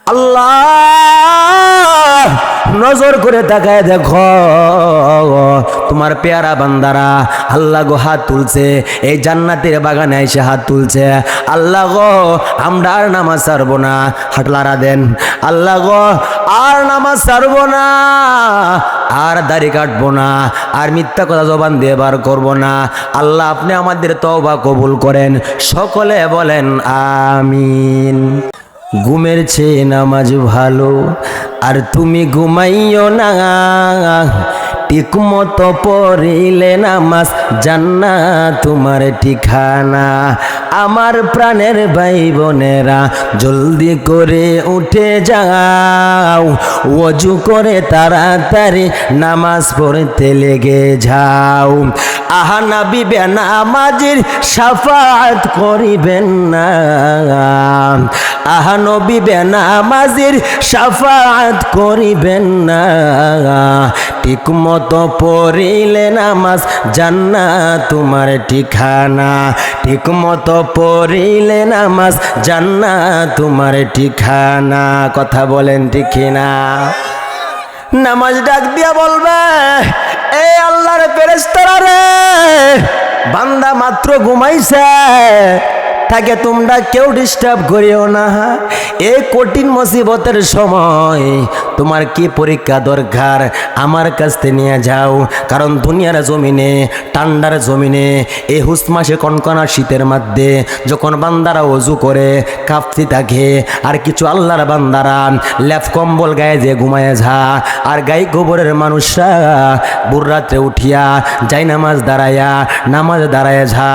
আল্লাহ নজর করে তাকায় দেখো তোমার পেয়ারা বান্দারা আল্লাহ গো হাত তুলছে, এই জান্নাতের বাগানে এসে হাত তুলছে। আল্লাহ গো আমরা আর নামাজ ছাড়বো না, হাটলারা দেন। আল্লাহ গো আর নামাজ ছাড়বো না, আর দাড়ি কাটবো না, আর মিথ্যা কথা জবান দিয়ে বার করবো না। আল্লাহ আপনি আমাদের তওবা কবুল করেন, সকলে বলেন আমিন। ঘুমের চেয়ে নামাজ ভালো, আর তুমি ঘুমাইও না, ঠিক মতো পড়িলে নামাজ জান্নাত তোমার ঠিকানা। আমার প্রাণের ভাই বোনেরা জলদি করে উঠে যাও, ওযু করে তাড়াতাড়ি নামাজ পড়তে লেগে যাও। আহা নবী বেনামাজির শাফাআত করিবেন না, আহা নবী বেনামাজির শাফাআত করিবেন না, ঠিক মতো পড়িলে নামাজ জান্নাত তোমার ঠিকানা, ঠিক মতো পড়িলে নামাজ জান্নাত তোমার ঠিকানা। কথা বলেন ঠিক না? নামাজ ডাক দিয়া বলবে, এ আল্লাহর ফেরেশতারা রে, বান্দা মাত্র ঘুমাইছে, তাকে তোমরা কেউ ডিস্টার্ব করিও না। এই কঠিন মুসিবতের সময় তোমার কি পরীক্ষা দরকার আমার কাছ থেকে নিয়ে যাও। কারণ দুনিয়ার জমিনে, ঠান্ডার জমিনে, এই হুস মাসে কনকনা শীতের মধ্যে যখন বান্দারা ওযু করে কাঁপতে থাকে, আর কিছু আল্লাহর বান্দারা লেপ কম্বল গায়ে যে ঘুমায় যা, আর গায়ে গোবরের মানুষরা ভোর রাত্রে উঠিয়া যাই নামাজ দাঁড়ায়া যা,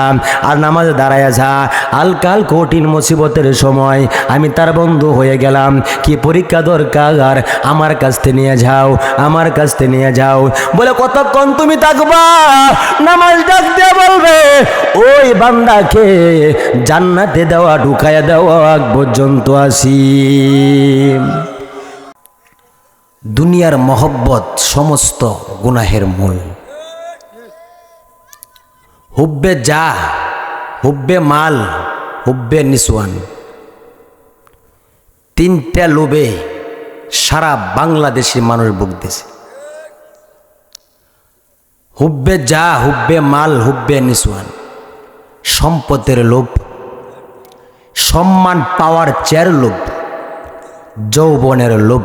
আর নামাজ দাঁড়ায়া যা। আলকাল কঠিন মুসিবতের সময় আমি তার বন্ধু হয়ে গেলাম। কি পরীক্ষা দরকার আমার কাছ থেকে নিয়ে যাও, আমার কাছ থেকে নিয়ে যাও। বলে কতক্ষণ তুমি থাকবা? নামাজ ডাক দিয়ে বলবে, ওই বান্দাকে জান্নাতে দেওয়া ঢুকায়া দেওয়া আগ পর্যন্ত আসি। দুনিয়ার মহব্বত সমস্ত গুনাহের মূল। হুব্বে যা, হুব্বে মাল, হুব্বে নিসওয়ান, তিনটা লোভে সারা বাংলাদেশের মানুষ ভুগতেছে। হুব্বে যা, হুব্বে মাল, হুব্বে নিসওয়ান, সম্পদের লোভ, সম্মান পাওয়ার চেয়ার লোভ, যৌবনের লোভ।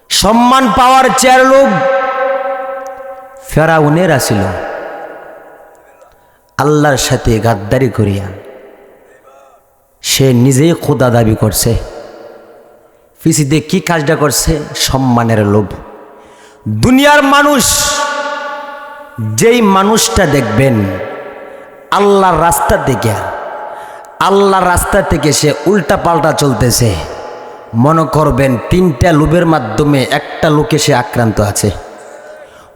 সম্মান পাওয়ার চেয়ার লোভ ফেরাউনের আসিল, আল্লাহর সাথে গাদ্দারি করিয়া সে নিজেই খোদা দাবি করছে। পিছিয়ে কি কাজটা করছে? সম্মানের লোভ। দুনিয়ার মানুষ, যেই মানুষটা দেখবেন আল্লাহর রাস্তা থেকে সে উল্টা পাল্টা চলতেছে, মনে করবেন তিনটা লোভের মাধ্যমে একটা লোকে সে আক্রান্ত আছে।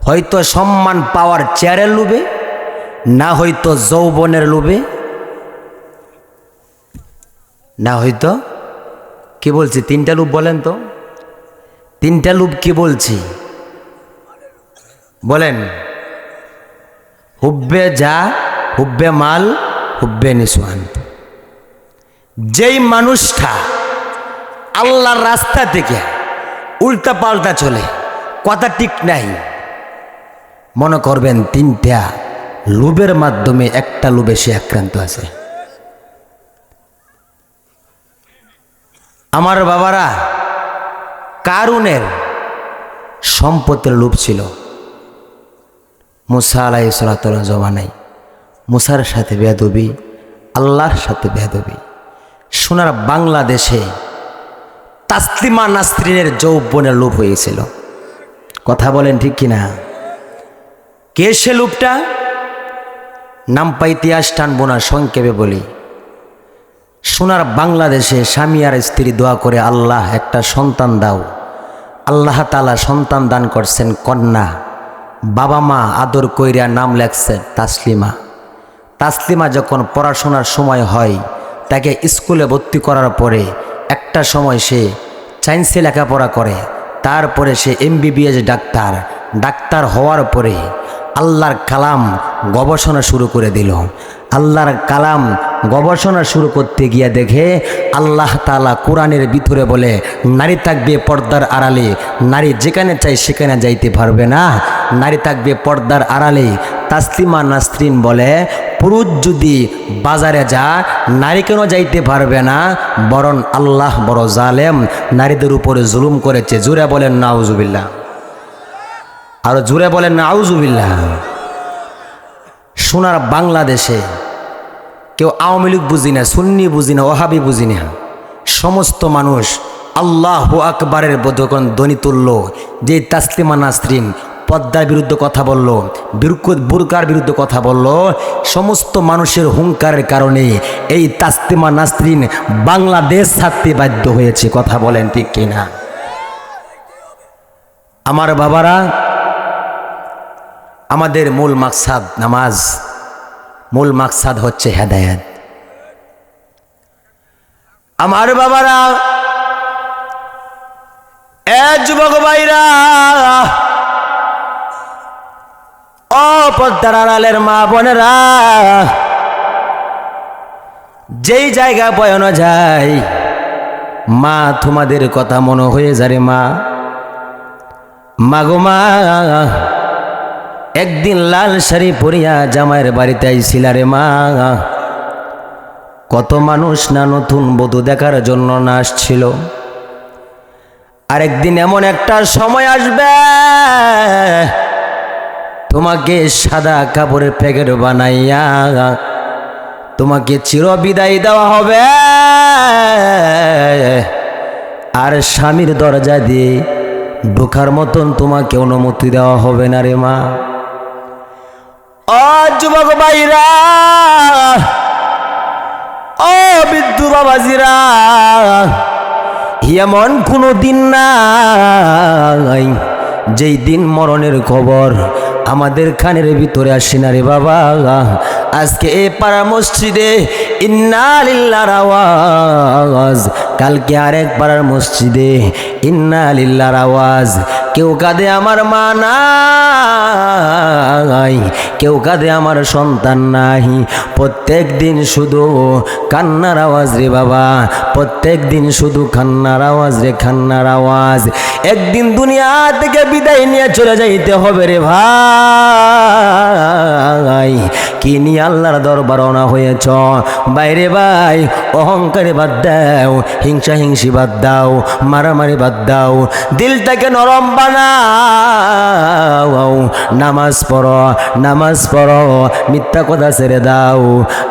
হয়তো সম্মান পাওয়ার চেয়ারের লোভে, না হয়তো যৌবনের লোভে, না হয়তো কি বলছি? তিনটা লোভ বলেন তো, তিনটা লোভ কি বলছি বলেন? হুব্বে যা, হুব্বে মাল, হুব্বে নিসওয়ান। যেই মানুষটা আল্লাহর রাস্তা থেকে উল্টা পাল্টা চলে, কথা ঠিক নাই, মনে করবেন তিনটা লোভের মাধ্যমে একটা লোভে সে আক্রান্ত আছে। আমার বাবারা, কারুনের সম্পদের লোভ ছিল। মুসা আলাইহিস সালাতুর জমানায় মুসার সাথে বেয়াদবি, আল্লাহর সাথে বেয়াদবি। সোনার বাংলাদেশে তাসলিমা নাসরিনের যৌবনের লোভ হয়েছিল। কথা বলেন ঠিক কিনা? কে সে লোভটা? নাম পা ইতিহাস টানবো না, সংক্ষেপে বলি। সোনার বাংলাদেশে স্বামী আর স্ত্রী দোয়া করে, আল্লাহ একটা সন্তান দাও। আল্লাহ তাআলা সন্তান দান করছেন কন্যা। বাবা মা আদর কইরা নাম লেখছে তাসলিমা। তাসলিমা যখন পড়াশোনার সময় হয়, তাকে স্কুলে ভর্তি করার পরে একটা সময় সে সায়েন্সে লেখাপড়া করে, তারপরে সে MBBS ডাক্তার হওয়ার পরে আল্লাহর কালাম গবেষণা শুরু করে দিল। আল্লাহর কালাম গবেষণা শুরু করতে গিয়ে দেখে আল্লাহ তাআলা কোরআনের ভিতরে বলে নারী থাকবে পর্দার আড়ালে, নারী যেখানে চাই সেখানে যাইতে পারবে না, নারী থাকবে পর্দার আড়ালে। তাসলিমা নাসরিন বলে পুরুষ যদি বাজারে যায় নারী কেন যাইতে পারবে না, বরং আল্লাহ বড় জালেম, নারীদের উপরে জুলুম করেছে। জোরে বলেন নাউজুবিল্লাহ, আরো জোরে বলেন নাউজুবিল্লাহ। সোনার বাংলাদেশে কেউ আওয়ামী লীগ বুঝি না, সুন্নি বুঝি না, ওহাবি বুঝি না, সমস্ত মানুষ আল্লাহু আকবারের যখন ধ্বনি তুলল, যে তাসলিমা নাসরিন পদ্মার বিরুদ্ধে কথা বলল, বুরকার বিরুদ্ধে কথা বলল, সমস্ত মানুষের হুঙ্কারের কারণে এই তাসলিমা নাসরিন বাংলাদেশ ছাড়তে বাধ্য হয়েছে। কথা বলেন ঠিক কিনা? আমার বাবারা, আমাদের মূল মাকসাদ নামাজ, মূল মাকসাদ হচ্ছে হেদায়েত। আমার বাবারা, যুবক ভাইরা, ও পর্দার আড়ালের মা বোনেরা, যেই জায়গা বয়ানো যায় মা তোমাদের কথা মনে হয়ে যারে মা, মাগো মা, একদিন লাল শাড়ি পরিয়া জামাইয়ের বাড়িতে আইছিলা রে মা, কত মানুষ না নতুন বধূ দেখার জন্য না আসছিল। আরেকদিন এমন একটা সময় আসবে তোমাকে সাদা কাপড়ের প্যাকেট বানাইয়া তোমাকে চিরবিদায় দেওয়া হবে, আর স্বামীর দরজা দিয়ে ঢোকার মতন তোমাকে অনুমতি দেওয়া হবে না রে মা। ও যুবক ভাইরা, ও বৃদ্ধ বাবাজিরা, এমন কোনো দিন নাই যেই দিন মরণের খবর আমাদের কানের ভিতরে আসে না রে বাবা। আজকে এ পাড়া মসজিদে ইন্না লিল্লাহির আওয়াজ, কালকে আরেক পাড়ার মসজিদে ইন্না লিল্লাহির আওয়াজ। কেউ কাঁদে আমার মা নাই, কেউ কাঁদে আমার সন্তান নাই, প্রত্যেক দিন শুধু কান্নার আওয়াজ রে বাবা, প্রত্যেক দিন শুধু কান্নার আওয়াজ রে, কান্নার আওয়াজ। একদিন দুনিয়া থেকে বিদায় নিয়ে চলে যাইতে হবে রে ভাই। কি নিয়ে আল্লাহর দরবার রওনা হয়েছ বাইরে ভাই? অহংকারে বাদ দাও, হিংসা হিংসি বাদ দাও, মারামারি বাদ দাও, দিলটাকে নরম বানাও, নামাজ পড়ো, নামাজ পড়ো, মিথ্যা কথা ছেড়ে দাও।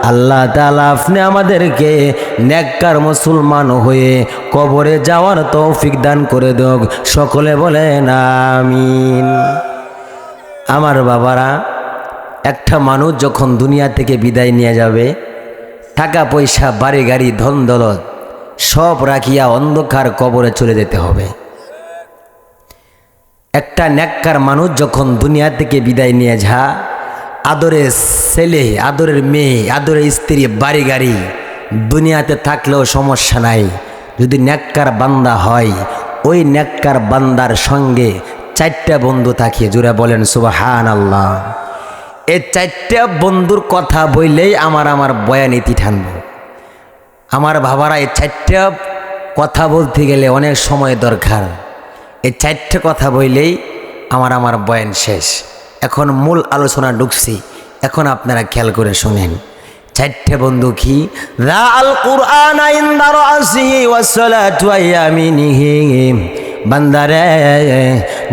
আল্লাহ তাআলা আপনি আমাদেরকে নেককার মুসলমান হয়ে কবরে যাওয়ার তৌফিক দান করে দাও। সকলে বলেন আমিন। আমার বাবারা, একটা মানুষ যখন দুনিয়া থেকে বিদায় নিয়ে যাবে, টাকা পয়সা, বাড়ি গাড়ি, ধন দৌলত সব রাখিয়া অন্ধকার কবরে চলে যেতে হবে। একটা নেককার মানুষ যখন দুনিয়া থেকে বিদায় নিয়ে যা, আদরের ছেলে, আদরের মেয়ে, আদরের স্ত্রী, বাড়ি গাড়ি দুনিয়াতে থাকলেও সমস্যা নাই। যদি নেককার বান্দা হয়, ওই নেককার বান্দার সঙ্গে 4টা বন্ধু থাকে। জোরে বলেন সুবহানাল্লাহ। এই 4টা বন্ধুর কথা বললেই আমার বয়ান ইতি টানব। আমার বাবারা, এই 4টা কথা বলতে গেলে অনেক সময় দরকার। এই 4টা কথা বললেই আমার বয়ান শেষ। এখন মূল আলোচনা ঢুকছি, এখন আপনারা খেয়াল করে শুনেন। 4টে বন্ধু কি? রাআল কুরআন ইনদা রাসিহি ওয়াস সালাতু আয়ামিনিহি। বান্দারে,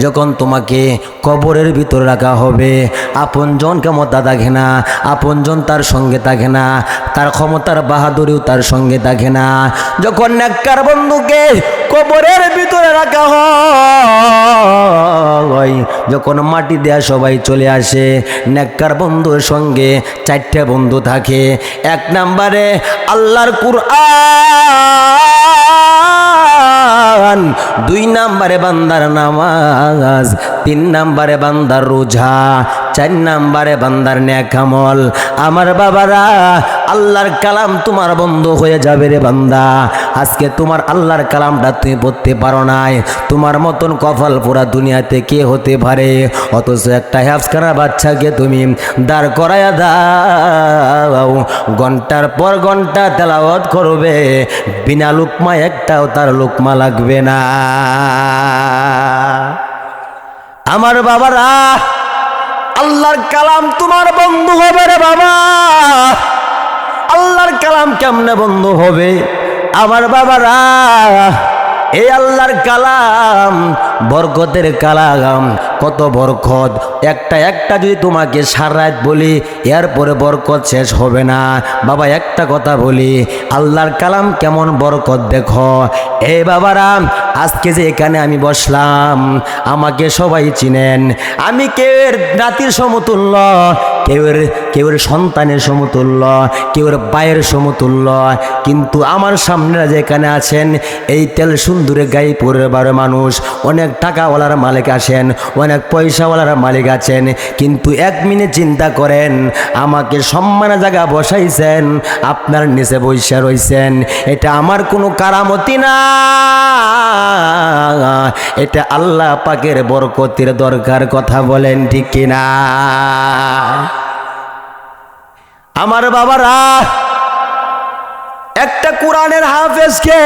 যখন তোমাকে কবরের ভিতর রাখা হবে, আপনজন ক্ষমতা থাকে না, আপনজন তার সঙ্গে থাকে না, তার ক্ষমতার বাহাদুরিও তার সঙ্গে থাকে না। যখন নেককার বন্ধুকে কবরের ভিতরে রাখা হয়, যখন মাটি দেয়া সবাই চলে আসে, নেককার বন্ধুর সঙ্গে 4টে বন্ধু থাকে। 1 নম্বরে আল্লাহর কুরআন, 2 নম্বরে বান্দার নামাজ, 3 নম্বরে বান্দার রোজা, 4 নম্বরে বান্দার নেক আমল। আমার বাবারা, আল্লাহর কালাম তোমার বন্ধ হয়ে যাবে রে বান্দা। আজকে তোমার আল্লাহর কালামটা তুমি পড়তে পারো নাই, তোমার মতন কপাল পোড়া দুনিয়াতে কে হতে পারে? অথচ একটা হেফজখানা বাচ্চাকে তুমি দাঁড় করায়া দাও, ঘন্টার পর ঘন্টা তেলাওয়াত করবে, বিনা লুকমা একটাও তার লুকমা লাগবে না। আমার বাবারা, আল্লাহর কালাম তোমার বন্ধু হবে রে বাবা। আল্লাহর কালাম কেমনে বন্ধু হবে? আমার বাবারা, এই আল্লাহর কালাম বরকতের কালাম, কত বরকত। একটা যদি তোমাকে সারাত বলি, এরপরে বরকত শেষ হবে না। বাবা একটা কথা বলি, আল্লাহর কালাম কেমন বরকত দেখো। এ বাবারা, আজকে যে এখানে আমি বসলাম, আমাকে সবাই চিনেন। আমি কেউর নাতির সমতুল্য, কেউর সন্তানের সমতুল্য, কেউর ভাইয়ের সমতুল্য। কিন্তু আমার সামনে যেখানে আছেন, এই তেল সুন্দরে গাইপুরের বারো মানুষ, অনেক টাকাওয়ালার মালিক আছেন, অনেক পয়সাওয়ালার মালিক আছেন, কিন্তু 1 মিনিট চিন্তা করেন, আমাকে সম্মানের জায়গা বসাইছেন, আপনার নিচে বৈশা রইছেন। এটা আমার কোনো কারামতি না, এটা আল্লাহ পাকের বরকতের দরকার। কথা বলেন ঠিক কিনা? আমার বাবারা, একটা কোরআনের হাফেজকে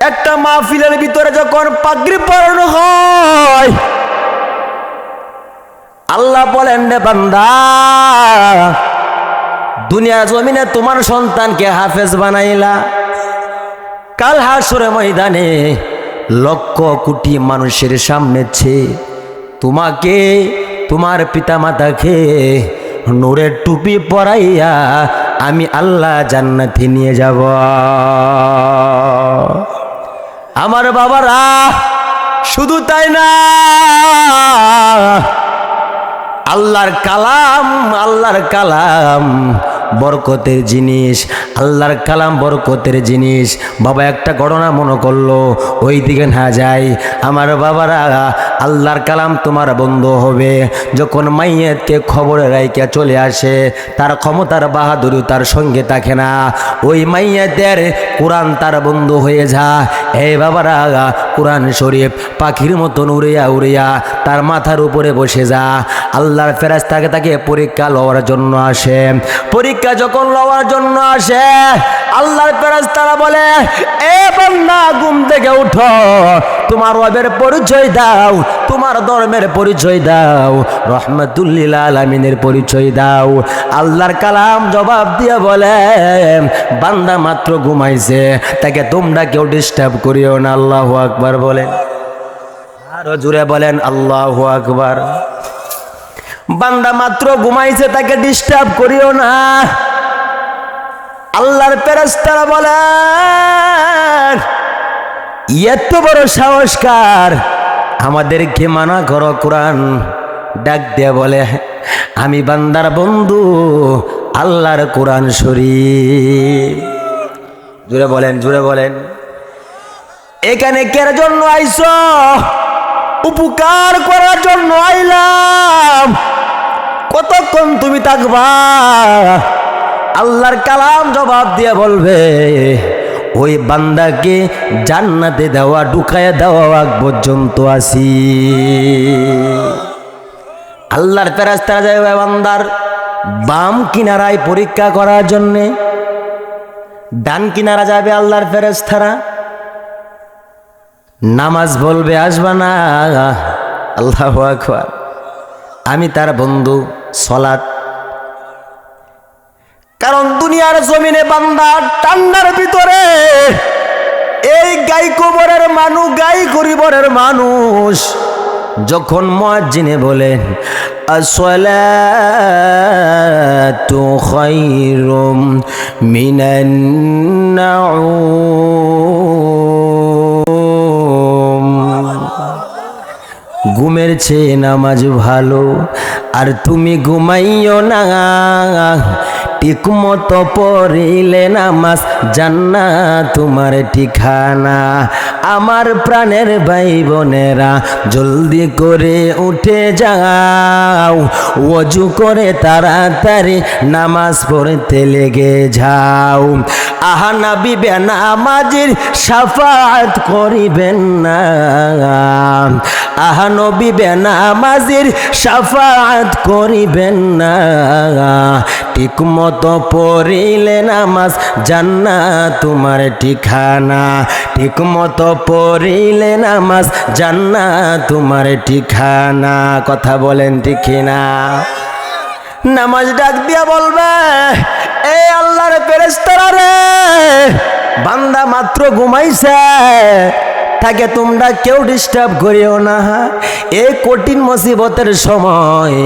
একটা মাহফিলের ভিতরে যখন পাগড়ি পরানো হয়, আল্লাহ বলেন রে বান্দা, দুনিয়ার জমিনে তোমার সন্তানকে হাফেজ বানাইলা, কাল হাসরে ময়দানে লক্ষ কোটি মানুষের সামনে তোমাকে, তোমার পিতামাতাকে নূরের টুপি পরাইয়া আমি আল্লাহ জান্নাতে নিয়ে যাব। আমার বাবারা, শুধু তাই না, আল্লাহর কালাম বরকতের জিনিস, আল্লাহর কালাম বরকতের জিনিস। বাবা একটা ঘটনা মনে করলো, ওই দিকে না যাই। আমার বাবারা, আল্লাহর কালাম তোমার বন্ধ হবে যখন মাইয়াতকে খবরে রাইকা চলে আসে, তার ক্ষমতার বাহাদুরি তার সঙ্গে থাকে না, ওই মাইয়াতের কোরআন তার বন্ধ হয়ে যা। এই বাবারা, কোরআন শরীফ পাখির মতন উড়িয়া উড়িয়া তার মাথার উপরে বসে যা। আল্লাহর ফেরেশতাকে তাকে পরীক্ষা লওয়ার জন্য আসে। পরীক্ষা যখন লওয়ার জন্য আসে, আল্লাহর ফেরেশতারা বলে, এ বান্দা, ঘুম থেকে উঠো, তোমার রবের পরিচয় দাও, তোমার ধর্মের পরিচয় দাও, রহমাতুল্লিল আলামিনের পরিচয় দাও। আল্লাহর কালাম জবাব দিয়ে বলে, বান্দা মাত্র ঘুমাইছে, তাকে তোমরা কেউ ডিস্টার্ব করিও না। আল্লাহু আকবার বলেন, আরো জোরে বলেন আল্লাহু আকবার। বান্দা মাত্র ঘুমাইছে, তাকে ডিস্টার্ব করিও না। আল্লাহর ফেরেশতারা বলেন, এত বড় সাহসকার, আমাদেরকে মানা করো। কোরআন ডাক দিয়ে বলে, আমি বান্দার বন্ধু, আল্লাহর কোরআন শরীফ। জোরে বলেন, জোরে বলেন। এখানে কের জন্য আইছো? উপকার করার জন্য আইলাম। কতক্ষণ তুমি থাকবা? আল্লাহর কালাম জবাব দিয়ে বলবে, ওই বান্দাকে জান্নাতে দেওয়া, ঢুকায়া দেওয়া আগ পর্যন্ত আসি। আল্লাহর ফেরেশতারা যাবে বান্দার বাম কিনারায় পরীক্ষা করার জন্যে, ডান কিনারা যাবে আল্লাহর ফেরেশতারা। নামাজ বলবে আসবা না, আল্লাহু আকবার, আমি তার বন্ধু। সলাত, কারণ দুনিয়ার জমিনে বান্দা ঠান্ডার ভিতরে এই গাই কবরের মানুষ, গাই গরিবরের মানুষ যখন মুয়াজ্জিনে বলেন আসসালাতু খায়রুম মিনান নাউম, ঘুমের চেয়ে নামাজ ভালো, আর তুমি ঘুমাইও না, ঠিক মতো পড়িলে নামাজ জান্নাত তোমার ঠিকানা। আমার প্রাণের ভাই বোনেরা জলদি করে উঠে যাও, ওযু করে তাড়াতাড়ি নামাজ পড়তে লেগে যাও। আহা নবী বেনামাজির শাফাআত করিবেন না, আহা নবী বেনামাজির শাফাআত করিবেন না। ঠিক মতো পড়িলে নামাজ জান্নাত তোমার ঠিকানা। ঠিক মতো পড়িলে নামাজ জান্নাত তোমার ঠিকানা। কথা বলেন ঠিক না? নামাজ ডাক দিয়া বলবে, এই আল্লাহর ফেরেশতারা রে, বান্দা মাত্র ঘুমাইছে, তাকে তোমরা কেউ ডিস্টার্ব করিও না। এই কঠিন মুসিবতের সময়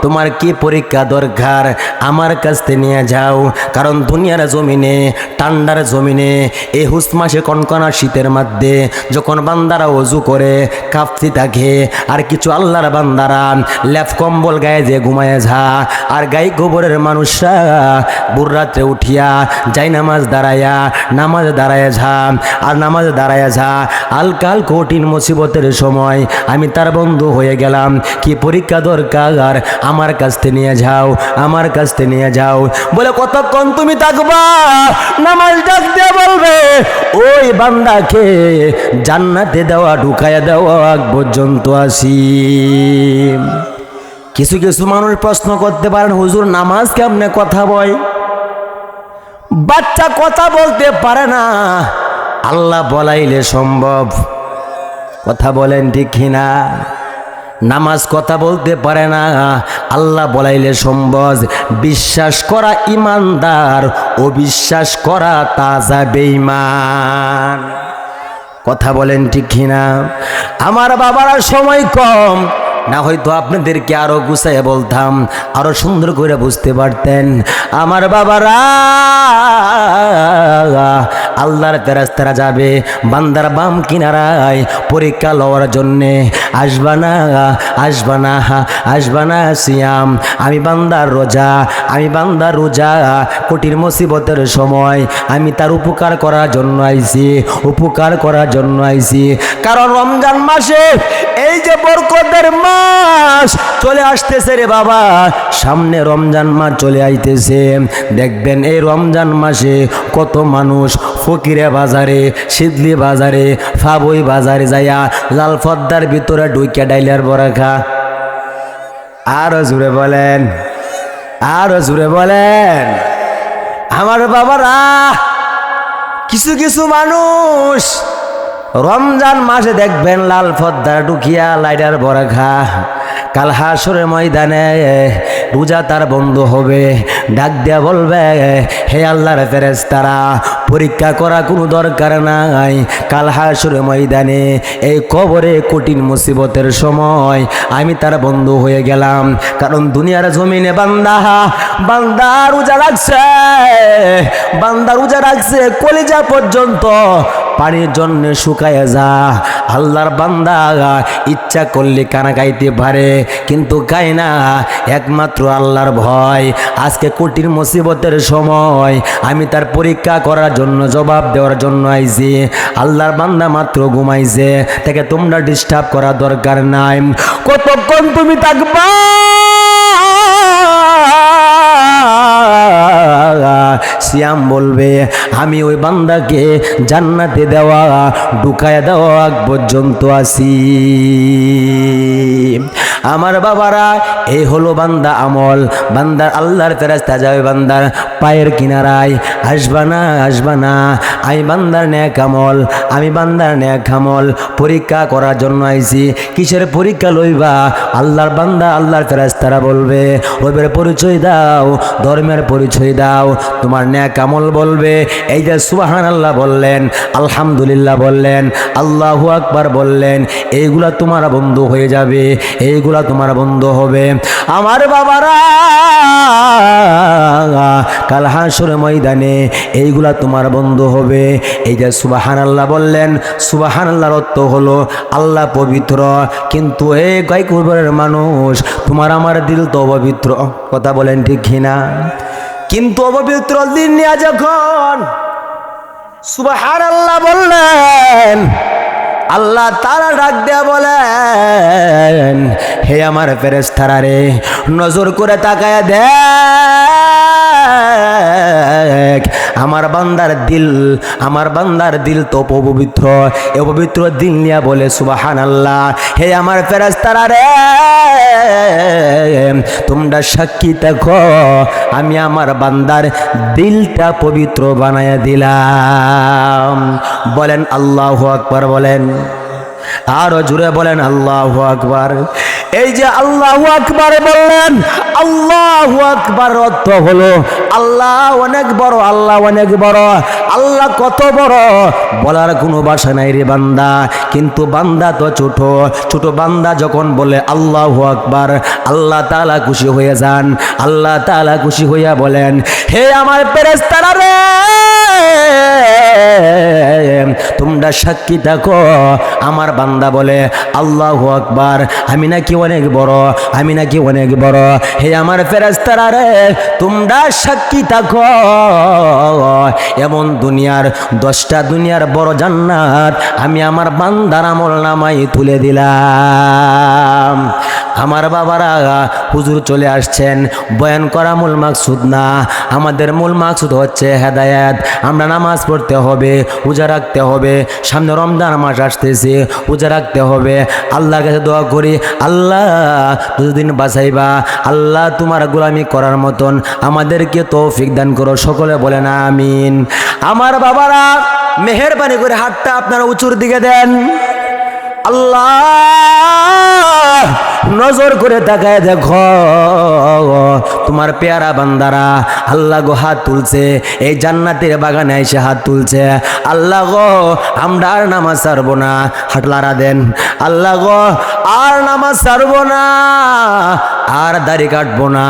তোমার কি পরীক্ষা দরকার আমার কাছ থেকে নিয়ে যাও। কারণ দুনিয়ার জমিনে, ঠান্ডার জমিনে, এই হুস মাসে কনকনা শীতের মধ্যে যখন বান্দারা ওযু করে কাঁপতে থাকে, আর কিছু আল্লাহর বান্দারা লেপ কম্বল গায়ে যে ঘুমায় যা, আর গায়ে গোবরের মানুষরা ভোর রাত্রে উঠিয়া যাই নামাজ দাঁড়ায়া যা, আর নামাজ দাঁড়ায়া যা। আলকাল কঠিন মুসিবতের সময় আমি তার বন্ধু হয়ে গেলাম। কি পরীক্ষা দরকার আমার কাছ থেকে নিয়ে যাও, আমার কাছ থেকে নিয়ে যাও। বলে কতক্ষণ তুমি থাকবা? নামাজ ডাক দিয়ে বলবে, ওই বান্দাকে জান্নাতে দেওয়া ঢুকাইয়া দেওয়া আগ পর্যন্ত আসি। কিছু কিছু মানুষ প্রশ্ন করতে পারেন, হুজুর নামাজ কেমনে কথা বয়? বাচ্চা কথা বলতে পারে না, আল্লাহ বলাইলে সম্ভব। কথা বলেন ঠিক না? নামাজ কথা বলতে পারে না, আল্লাহ বলাইলে সম্ভব। বিশ্বাস করা ইমানদার, অবিশ্বাস করা তাজা বেঈমান। কথা বলেন ঠিক না? আমার বাবারা সময় কম, না হয়তো আপনাদেরকে আরো গুছাইয়া বলতাম, আরো সুন্দর করে বুঝতে পারতেন। আমার বাবারা, আল্লাহর ফেরেশতারা যাবে বান্দার বাম কিনারায় পরীক্ষা লওয়ার জন্যে। আসবা না সিয়াম, আমি বান্দার রোজা, কঠিন মুসিবতের সময় আমি তার উপকার করার জন্য আইছি। কারণ রমজান মাসে এই যে বরকতের মাস চলে আসতেছে রে বাবা, সামনে রমজান মাস চলে আইতেছে। দেখবেন এই রমজান মাসে কত মানুষ ফকিরে বাজারে, সিদলি বাজারে, ফাবই বাজারে যাইয়া লাল পদ্মার ভিতরে ঢুইকা ডাইলার বড়া খা। আরো জুড়ে বলেন, আরো জুড়ে বলেন। আমার বাবারা, কিছু কিছু মানুষ রমজান মাসে দেখবেন লাল পদ্মা ঢুকিয়া লাইডার বড়া খা। কাল হাসরের ময়দানে রোজা তার বন্ধ হবে, ডাক দিয়া বলবে, হে আল্লাহর ফেরেশতারা, পরীক্ষা করা কোনো দরকার নাই। কাল হাসরের ময়দানে এই কবরে কঠিন মুসিবতের সময় আমি তার বন্ধু হয়ে গেলাম। কারণ দুনিয়ার জমিনে বান্দা রোজা রাখছে, কলিজা পর্যন্ত পানির জন্য শুকায় যা। আল্লাহর বান্দা ইচ্ছা করলে কানা গাইতে পারে, কিন্তু গায় না, একমাত্র আল্লাহর ভয়। আজকে কঠিন মুসিবতের সময় আমি তার পরীক্ষা করার জন্য, জবাব দেওয়ার জন্য আইছি। আল্লাহর বান্দা মাত্র ঘুমাইছে, তাকে তোমরা ডিস্টার্ব করা দরকার নাই। কতক্ষণ তুমি থাকবা? সিয়াম বলবে, আমি ওই বান্দাকে জান্নাতে দেওয়া ঢুকায় দেওয়া আগ পর্যন্ত আসি। আমার বাবারা, এই হলো বান্দা আমল। বান্দার আল্লাহর ফেরেশতা যাবে বান্দার পায়ের কিনারায়, আসবা না, আমি বান্দার নেক আমল পরীক্ষা করার জন্য আইছি। কিসের পরীক্ষা লইবা? আল্লাহর বান্দা, আল্লাহর ফেরেশতারা বলবে, রবের পরিচয় দাও, ধর্মের পরিচয় দাও, তোমার নেক আমল বলবে। এই যে সুবহানাল্লাহ বললেন, আলহামদুলিল্লাহ বললেন, আল্লাহু আকবার বললেন, এইগুলা তোমার বন্ধু হয়ে যাবে, এইগুলা তোমার বন্ধু হবে। আমার বাবারা, কাল হাসরের ময়দানে এইগুলা তোমার বন্ধু হবে। এই যে সুবহানাল্লাহ বললেন, সুবহানাল্লাহর অর্থ হলো আল্লাহ পবিত্র, কিন্তু এই গায়কুবরের মানুষ, তোমার আমার দিল তো পবিত্র। কথা বলেন ঠিক কিনা? কিন্তু অপবিত্র দিন নিয়ে যখন সুবহানাল্লাহ বললেন, আল্লাহ তাআলা ডাক দেয়া বলেন, হে আমার ফেরেশতারা রে, নজর করে তাকায়া দেখ আমার বান্দার দিল তো পবিত্র। এ পবিত্র দিল নিয়ে বলে সুবহানাল্লাহ, হে আমার ফেরেশতারা রে, তোমরা সাক্ষী থাকো আমি আমার বান্দার দিলটা পবিত্র বানায়া দিলাম। বলেন আল্লাহু আকবার, বলেন আরো জোরে বলেন আল্লাহু আকবার। এই যে আল্লাহু আকবার বললেন, আল্লাহু আকবার অর্থ হলো আল্লাহ অনেক বড়, আল্লাহ অনেক বড়। আল্লাহ কত বড় বলার কোনো ভাষা নাই রে বান্দা। কিন্তু বান্দা তো ছোট, ছোট বান্দা যখন বলে আল্লাহু আকবার, আল্লাহ তাআলা খুশি হয়ে যান। আল্লাহ তাআলা খুশি হইয়া বলেন, হে আমার ফেরেশতারা রে, তোমরা সাক্ষী থাকো আমার বান্দা বলে আল্লাহু আকবার, আমি নাকি অনেক বড়, আমি নাকি অনেক বড়। হে আমার ফেরেশতারা রে, তোমরা সাক্ষী থাকো এমন দুনিয়ার 10টা দুনিয়ার বড় জান্নাত আমি আমার বান্দার আমল নামায় তুলে দিলাম। আমার বাবারা, হুজুর চলে আসছেন, বয়ান করা মূল মাকসুদ না, আমাদের মূল মাকসুদ হচ্ছে হেদায়েত। আমরা নামাজ পড়তে হবে, রোজা রাখতে হবে, সামনে রমজান মাস আসতেছে, রোজা রাখতে হবে। আল্লাহর কাছে দোয়া করি, আল্লাহ যতদিন বাঁচাইবা, আল্লাহ তোমার গোলামি করার মতন আমাদেরকে তৌফিক দান করো। সকলে বলেন আমিন। আমার বাবারা, মেহেরবানি করে হাতটা আপনারা উঁচুর দিকে দেন। আল্লাহ নজর করে তাকায় দেখো তোমার পেয়ারা বান্দারা, আল্লাহ গো হাত তুলছে, এই জান্নাতের বাগানে এসে হাত তুলছে। আল্লাহ গো আমরা আর নামাজ ছাড়বো না, হাটলারা দেন। আল্লাহ গো আর নামাজ ছাড়বো না, আর দাড়ি কাটবো না,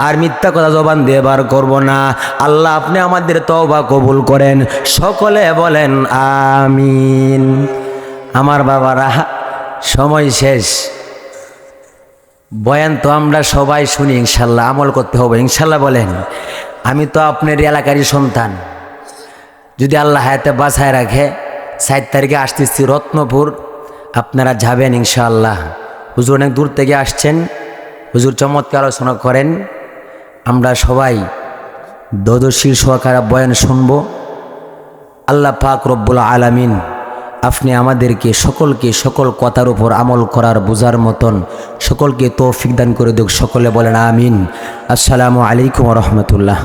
আর মিথ্যা কথা জবান দিয়ে বার করবো না। আল্লাহ আপনি আমাদের তওবা কবুল করেন। সকলে বলেন আমিন। আমার বাবারা, সময় শেষ। বয়ান তো আমরা সবাই শুনি, ইনশাল্লাহ আমল করতে হবে, ইনশাল্লাহ বলেন। আমি তো আপনার এলাকারই সন্তান, যদি আল্লাহ হায়াতে বাঁচায় রাখে 7 তারিখে আসতেছি রত্নপুর, আপনারা যাবেন ইনশাআল্লাহ। হুজুর অনেক দূর থেকে আসছেন, হুজুর চমৎকার আলোচনা করেন, আমরা সবাই ধৈর্যশীল সহকারে বয়ান শুনব। আল্লাহ পাক রব্বুল আলামিন আপনি আমাদেরকে সকলকে সকল কথার উপর আমল করার বোঝার মতন সকলকে তৌফিক দান করে দেখ। সকলে বলেন আমিন। আসসালামু আলাইকুম ওয়া রাহমাতুল্লাহ।